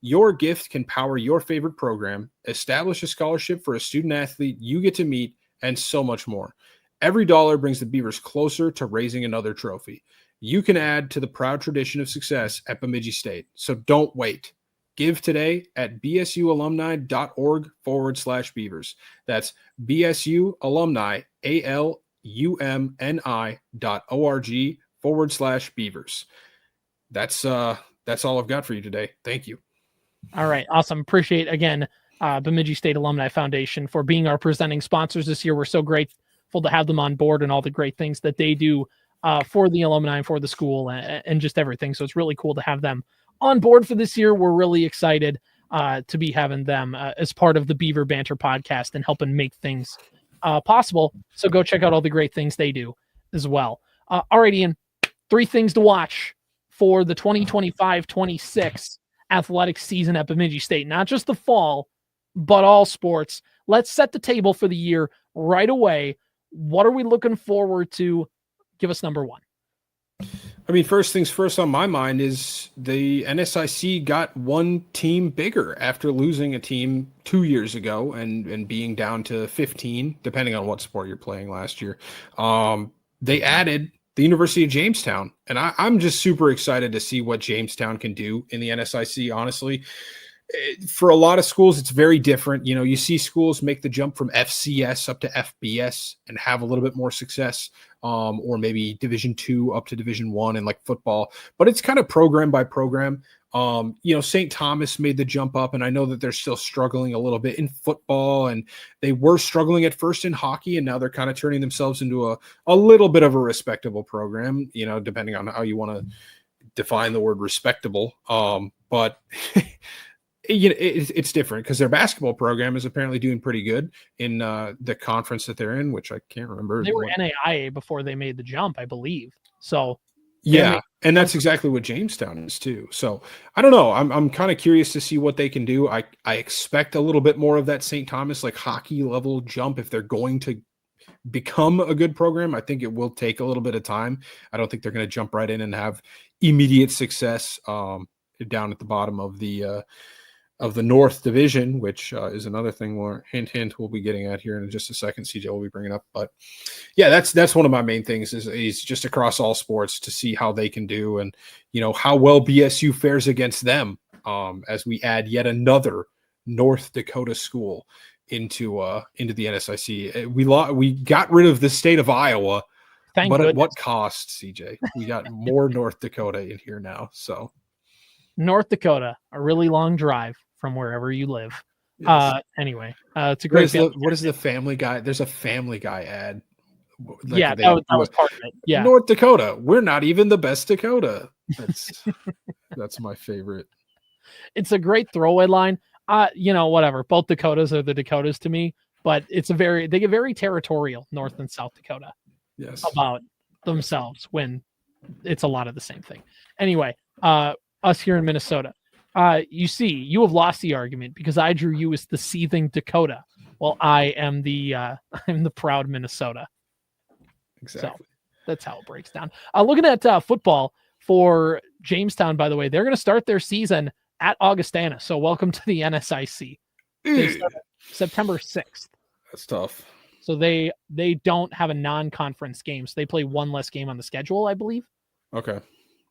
Your gift can power your favorite program, establish a scholarship for a student athlete you get to meet, and so much more. Every dollar brings the Beavers closer to raising another trophy. You can add to the proud tradition of success at Bemidji State. So don't wait. Give today at bsualumni.org/Beavers. That's BSUalumni, ALUMNI.org/Beavers. That's all I've got for you today. Thank you. All right. Awesome. Appreciate, again, Bemidji State Alumni Foundation for being our presenting sponsors this year. We're so grateful to have them on board and all the great things that they do for the alumni and for the school and just everything. So it's really cool to have them on board for this year. We're really excited to be having them as part of the Beaver Banter podcast and helping make things possible. So go check out all the great things they do as well. All right, Ian, 3 things to watch for the 2025-26 athletic season at Bemidji State. Not just the fall, but all sports. Let's set the table for the year right away. What are we looking forward to? Give us number 1. I mean, first things first on my mind is the NSIC got one team bigger after losing a team 2 years ago and being down to 15, depending on what sport you're playing last year. They added the University of Jamestown, and I'm just super excited to see what Jamestown can do in the NSIC, honestly. For a lot of schools, it's very different. You know, you see schools make the jump from FCS up to FBS and have a little bit more success, or maybe Division II up to Division I in like football. But it's kind of program by program. You know, St. Thomas made the jump up, and I know that they're still struggling a little bit in football, and they were struggling at first in hockey, and now they're kind of turning themselves into a little bit of a respectable program, you know, depending on how you want to define the word respectable. But you know, it's different because their basketball program is apparently doing pretty good in the conference that they're in, which I can't remember. They were NAIA before they made the jump, I believe. So yeah, and that's exactly what Jamestown is too. So I don't know. I'm kind of curious to see what they can do. I expect a little bit more of that St. Thomas like hockey level jump if they're going to become a good program. I think it will take a little bit of time. I don't think they're going to jump right in and have immediate success down at the bottom of the North Division, which is another thing where hint we'll be getting at here in just a second. CJ will be bringing up, but yeah, that's one of my main things is just across all sports to see how they can do and you know how well BSU fares against them as we add yet another North Dakota school into the NSIC. We got rid of the state of Iowa, but goodness. at what cost, CJ? We got more North Dakota in here now, so. North Dakota, a really long drive from wherever you live. Yes. Anyway, it's a great. What is the Family Guy? There's a Family Guy ad. Like yeah, that was part of it. Yeah, North Dakota. We're not even the best Dakota. That's my favorite. It's a great throwaway line. You know, whatever. Both Dakotas are the Dakotas to me, but they get very territorial, North and South Dakota. Yes. About themselves when it's a lot of the same thing. Anyway, us here in Minnesota. You have lost the argument because I drew you as the seething Dakota. Well, I am I'm the proud Minnesota. Exactly. So that's how it breaks down. Looking at football for Jamestown, by the way, they're going to start their season at Augustana. So welcome to the NSIC. They start September 6th. That's tough. So they don't have a non-conference game. So they play one less game on the schedule, I believe. Okay.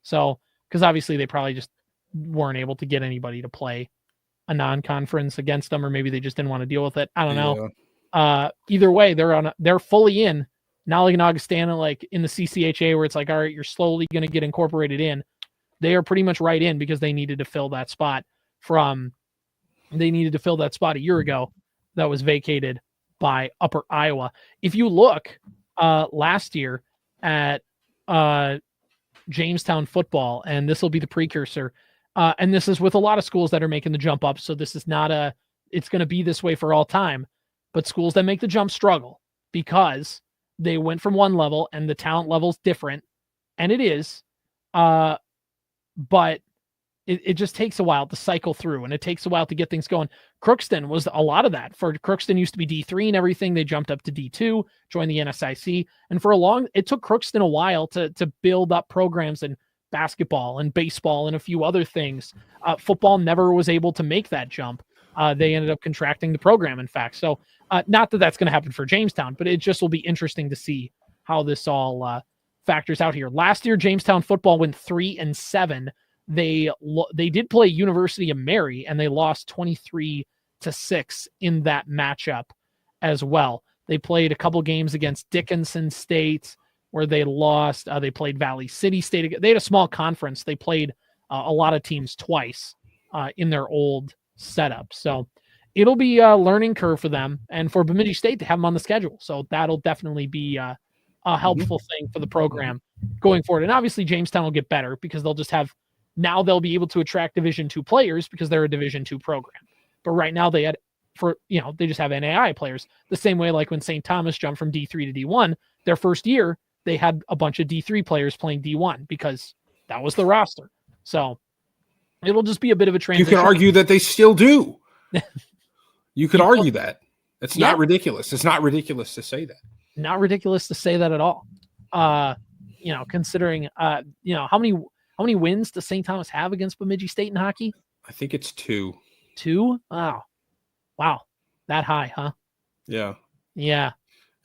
So because obviously they probably just weren't able to get anybody to play a non-conference against them, or maybe they just didn't want to deal with it. I don't know. Either way, they're fully in. Not like in Augustana, like in the CCHA, where it's like, all right, you're slowly going to get incorporated in. They are pretty much right in because they needed to fill that spot a year ago that was vacated by Upper Iowa. If you look last year at Jamestown football, and this will be the precursor, and this is with a lot of schools that are making the jump up, so this is not it's going to be this way for all time, but schools that make the jump struggle because they went from one level and the talent level's different, and it is, but it just takes a while to cycle through, and it takes a while to get things going. Crookston was a lot of that. For Crookston used to be D3 and everything. They jumped up to D2, joined the NSIC, and it took Crookston a while to build up programs in basketball and baseball and a few other things. Football never was able to make that jump. They ended up contracting the program, in fact. So not that that's going to happen for Jamestown, but it just will be interesting to see how this all factors out here. Last year, Jamestown football went 3-7. They did play University of Mary, and they lost 23-6 in that matchup as well. They played a couple games against Dickinson State where they lost. They played Valley City State. They had a small conference. They played a lot of teams twice in their old setup. So it'll be a learning curve for them and for Bemidji State to have them on the schedule. So that'll definitely be a helpful thing for the program going forward. And obviously Jamestown will get better because they'll be able to attract Division II players because they're a Division II program. But right now they just have NAI players the same way, like when St. Thomas jumped from D3 to D1, their first year, they had a bunch of D3 players playing D1 because that was the roster. So it'll just be a bit of a transition. You can argue that they still do. You could argue that. It's not ridiculous. It's not ridiculous to say that. Not ridiculous to say that at all. considering, how many wins does St. Thomas have against Bemidji State in hockey? I think it's 2. 2? Wow. That high, huh? Yeah. Yeah.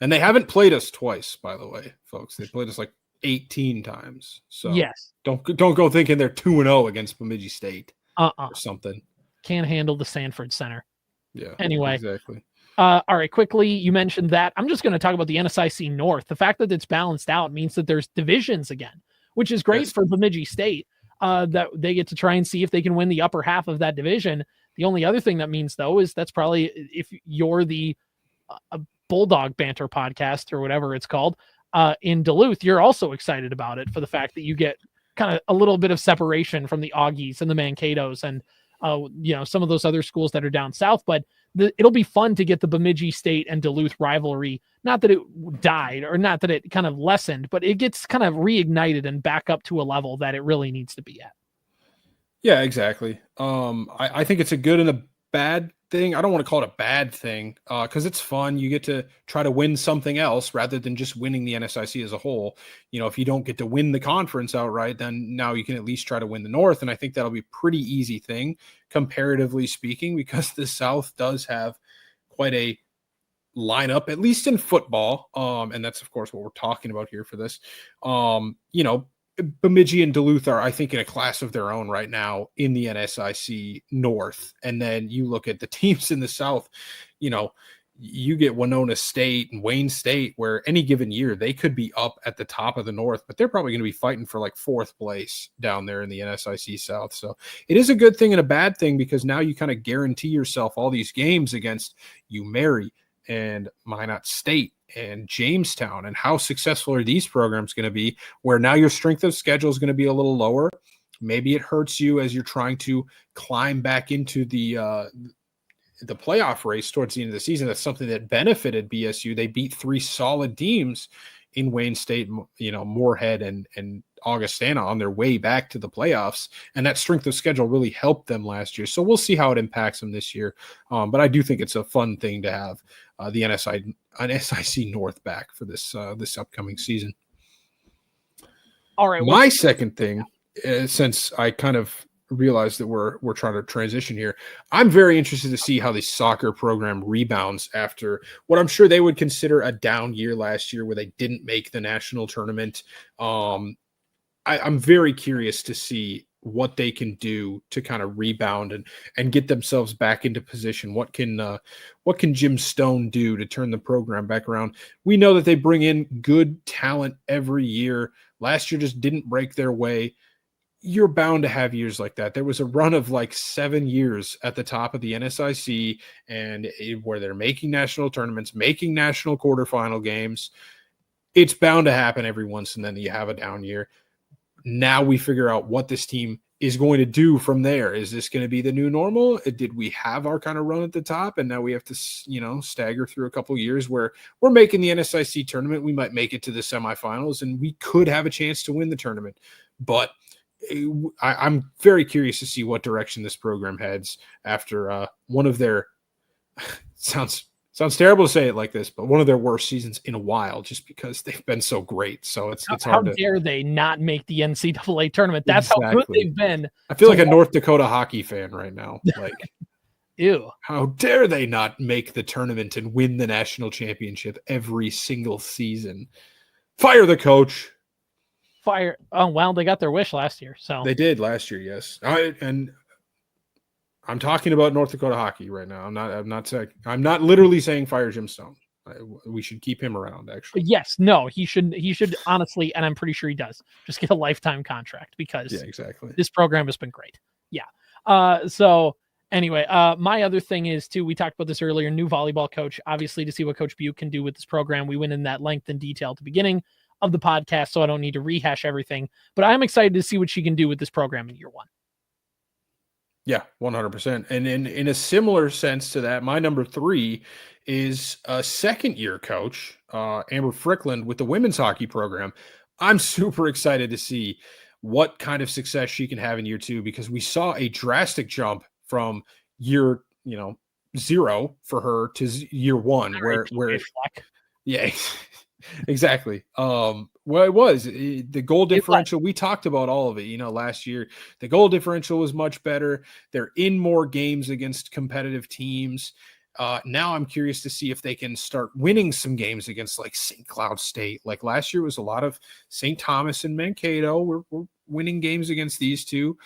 And they haven't played us twice, by the way, folks. They played us like 18 times. So yes, don't go thinking they're 2-0 against Bemidji State or something. Can't handle the Sanford Center. Yeah. Anyway. Exactly. All right, quickly, you mentioned that. I'm just going to talk about the NSIC North. The fact that it's balanced out means that there's divisions again, which is great for Bemidji State, that they get to try and see if they can win the upper half of that division. The only other thing that means, though, is that's probably if you're the Bulldog Banter podcast or whatever it's called in Duluth, you're also excited about it for the fact that you get kind of a little bit of separation from the Augies and the Mankato's and some of those other schools that are down south. But it'll be fun to get the Bemidji State and Duluth rivalry. Not that it died or not that it kind of lessened, but it gets kind of reignited and back up to a level that it really needs to be at. Yeah, exactly. I think it's a good and a bad thing. I don't want to call it a bad thing because it's fun. You get to try to win something else rather than just winning the NSIC as a whole. If you don't get to win the conference outright, then now you can at least try to win the North. And I think that'll be a pretty easy thing, comparatively speaking, because the South does have quite a lineup, at least in football. And that's, of course, what we're talking about here for this. Bemidji and Duluth are, I think, in a class of their own right now in the NSIC North. And then you look at the teams in the South, you get Winona State and Wayne State, where any given year they could be up at the top of the North, but they're probably going to be fighting for like 4th place down there in the NSIC South. So it is a good thing and a bad thing because now you kind of guarantee yourself all these games against UMary and Minot State and Jamestown. And how successful are these programs going to be, where now your strength of schedule is going to be a little lower. Maybe it hurts you as you're trying to climb back into the playoff race towards the end of the season. That's something that benefited BSU. They beat 3 solid teams in Wayne State, Moorhead and Augustana on their way back to the playoffs. And that strength of schedule really helped them last year. So we'll see how it impacts them this year. But I do think it's a fun thing to have the NSIC North back for this upcoming season. All right. My second thing, since I kind of realized that we're trying to transition here, I'm very interested to see how the soccer program rebounds after what I'm sure they would consider a down year last year where they didn't make the national tournament. I'm very curious to see what they can do to kind of rebound and get themselves back into position. What can Jim Stone do to turn the program back around? We know that they bring in good talent every year. Last year just didn't break their way. You're bound to have years like that. There was a run of like 7 years at the top of the NSIC and where they're making national tournaments, making national quarterfinal games. It's bound to happen every once and then you have a down year. Now we figure out what this team is going to do from there. Is this going to be the new normal? Did we have our kind of run at the top and now we have to, stagger through a couple years where we're making the NSIC tournament? We might make it to the semifinals and we could have a chance to win the tournament. But I'm very curious to see what direction this program heads after one of their sounds terrible to say it like this, but one of their worst seasons in a while, just because they've been so great. So it's hard. How dare they not make the NCAA tournament? That's how good they've been. I feel like a North Dakota hockey fan right now. Like, ew! How dare they not make the tournament and win the national championship every single season? Fire the coach. Fire. Oh well, they got their wish last year. So they did last year, yes. And I'm talking about North Dakota hockey right now. I'm not literally saying fire Jim Stone. We should keep him around, actually. Yes, no, he should honestly, and I'm pretty sure he does, just get a lifetime contract because exactly. This program has been great. Yeah. So anyway, my other thing is too, we talked about this earlier, new volleyball coach, obviously to see what Coach Buke can do with this program. We went in that length and detail at the beginning of the podcast, so I don't need to rehash everything, but I'm excited to see what she can do with this program in year 1. Yeah, 100%. And in a similar sense to that, my number 3 is a second-year coach, Amber Frickland, with the women's hockey program. I'm super excited to see what kind of success she can have in year 2, because we saw a drastic jump from year 0 for her to year 1, where yeah, exactly. Well, it was the goal differential. We talked about all of it, last year. The goal differential was much better. They're in more games against competitive teams. Now I'm curious to see if they can start winning some games against like St. Cloud State. Like last year was a lot of St. Thomas and Mankato. We're winning games against these two.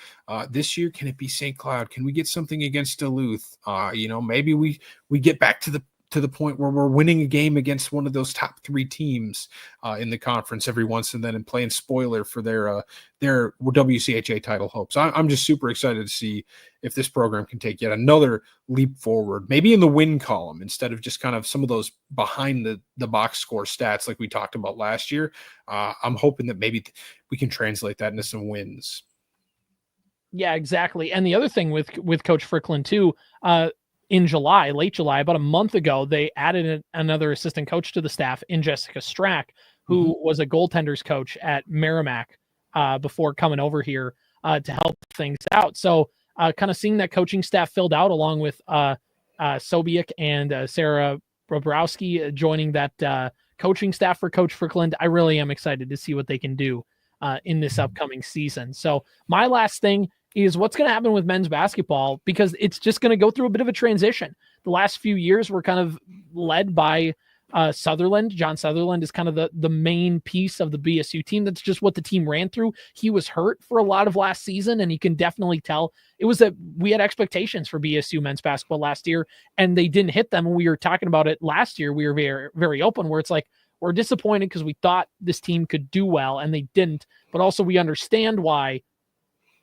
This year, can it be St. Cloud? Can we get something against Duluth? Maybe we get back to the point where we're winning a game against one of those top 3 teams in the conference every once and then and playing spoiler for their WCHA title hopes. I'm just super excited to see if this program can take yet another leap forward, maybe in the win column instead of just kind of some of those behind the box score stats like we talked about last year. I'm hoping that maybe we can translate that into some wins. Yeah, exactly. And the other thing with Coach Fricklin too, in July, late July, about a month ago, they added another assistant coach to the staff in Jessica Strack, who was a goaltenders coach at Merrimack before coming over here to help things out. So kind of seeing that coaching staff filled out along with Sobiek and Sarah Bobrowski joining that coaching staff for Coach Frickland, I really am excited to see what they can do in this upcoming season. So my last thing is what's going to happen with men's basketball, because it's just going to go through a bit of a transition. The last few years were kind of led by Sutherland. John Sutherland is kind of the main piece of the BSU team. That's just what the team ran through. He was hurt for a lot of last season, and you can definitely tell it was that we had expectations for BSU men's basketball last year, and they didn't hit them. And we were talking about it last year. We were very, very open where it's like, we're disappointed because we thought this team could do well, and they didn't. But also we understand why,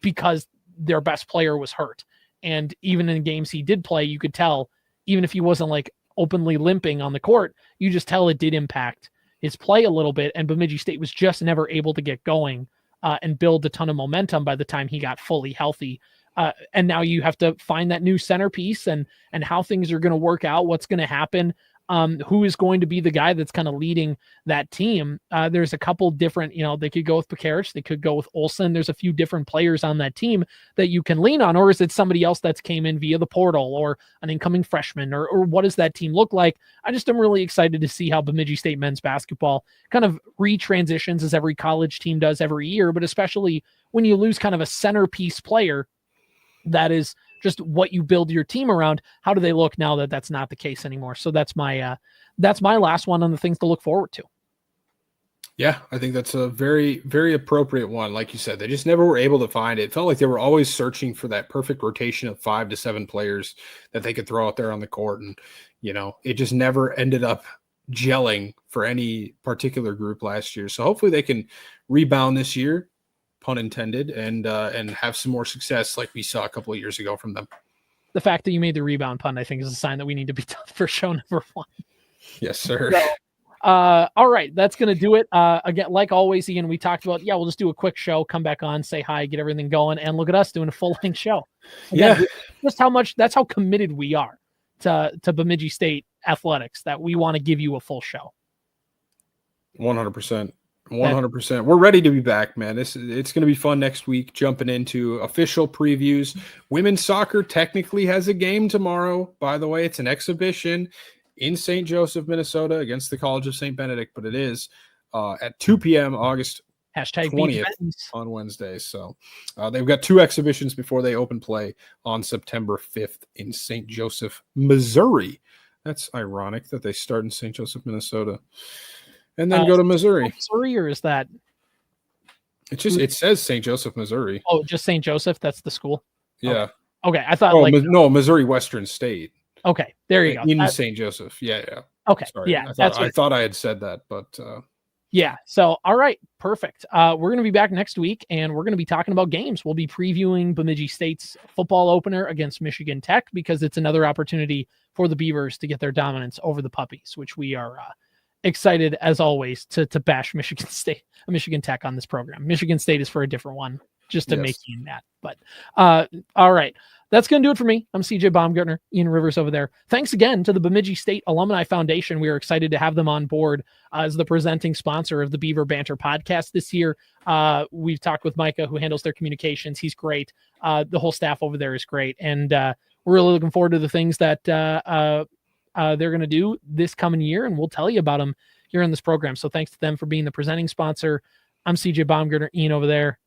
because their best player was hurt. And even in games he did play, you could tell, even if he wasn't like openly limping on the court, you just tell it did impact his play a little bit. And Bemidji State was just never able to get going and build a ton of momentum by the time he got fully healthy. And now you have to find that new centerpiece and how things are going to work out, what's going to happen. Who is going to be the guy that's kind of leading that team. There's a couple different, they could go with Pekarich, they could go with Olsen. There's a few different players on that team that you can lean on, or is it somebody else that's came in via the portal or an incoming freshman, or what does that team look like? I just am really excited to see how Bemidji State men's basketball kind of retransitions as every college team does every year, but especially when you lose kind of a centerpiece player that is just what you build your team around. How do they look now that that's not the case anymore? So that's my last one on the things to look forward to. Yeah, I think that's a very, very appropriate one. Like you said, they just never were able to find it. It felt like they were always searching for that perfect rotation of 5 to 7 players that they could throw out there on the court. And, it just never ended up gelling for any particular group last year. So hopefully they can rebound this year, pun intended, and have some more success like we saw a couple of years ago from them. The fact that you made the rebound pun, I think, is a sign that we need to be done for show number 1. Yes, sir. So, all right, that's going to do it. Again, like always, Ian, we talked about, we'll just do a quick show, come back on, say hi, get everything going, and look at us doing a full-length show. Again, just that's how committed we are to Bemidji State athletics, that we want to give you a full show. 100%. 100%. We're ready to be back, man. It's going to be fun next week, jumping into official previews. Women's soccer technically has a game tomorrow. By the way, it's an exhibition in St. Joseph, Minnesota against the College of St. Benedict, but it is at 2 p.m. August #20th on Wednesday. So they've got 2 exhibitions before they open play on September 5th in St. Joseph, Missouri. That's ironic that they start in St. Joseph, Minnesota, and then go to Missouri. Missouri, or is that? It says St. Joseph, Missouri. Oh, just St. Joseph. That's the school. Yeah. Okay. I thought no, Missouri Western State. Okay, there you go. In St. Joseph. Yeah. Okay. Sorry. Yeah. I thought I had said that, but yeah. So, all right, perfect. We're going to be back next week, and we're going to be talking about games. We'll be previewing Bemidji State's football opener against Michigan Tech, because it's another opportunity for the Beavers to get their dominance over the Puppies, which we are excited as always to bash Michigan Tech on this program. Michigan State is for a different one, just to make you that. But all right, that's going to do it for me. I'm CJ Baumgartner, Ian Rivers over there. Thanks again to the Bemidji State Alumni Foundation. We are excited to have them on board as the presenting sponsor of the Beaver Banter podcast this year. We've talked with Micah, who handles their communications. He's great. The whole staff over there is great. And we're really looking forward to the things that they're going to do this coming year, and we'll tell you about them here in this program. So thanks to them for being the presenting sponsor. I'm CJ Baumgartner, Ian over there.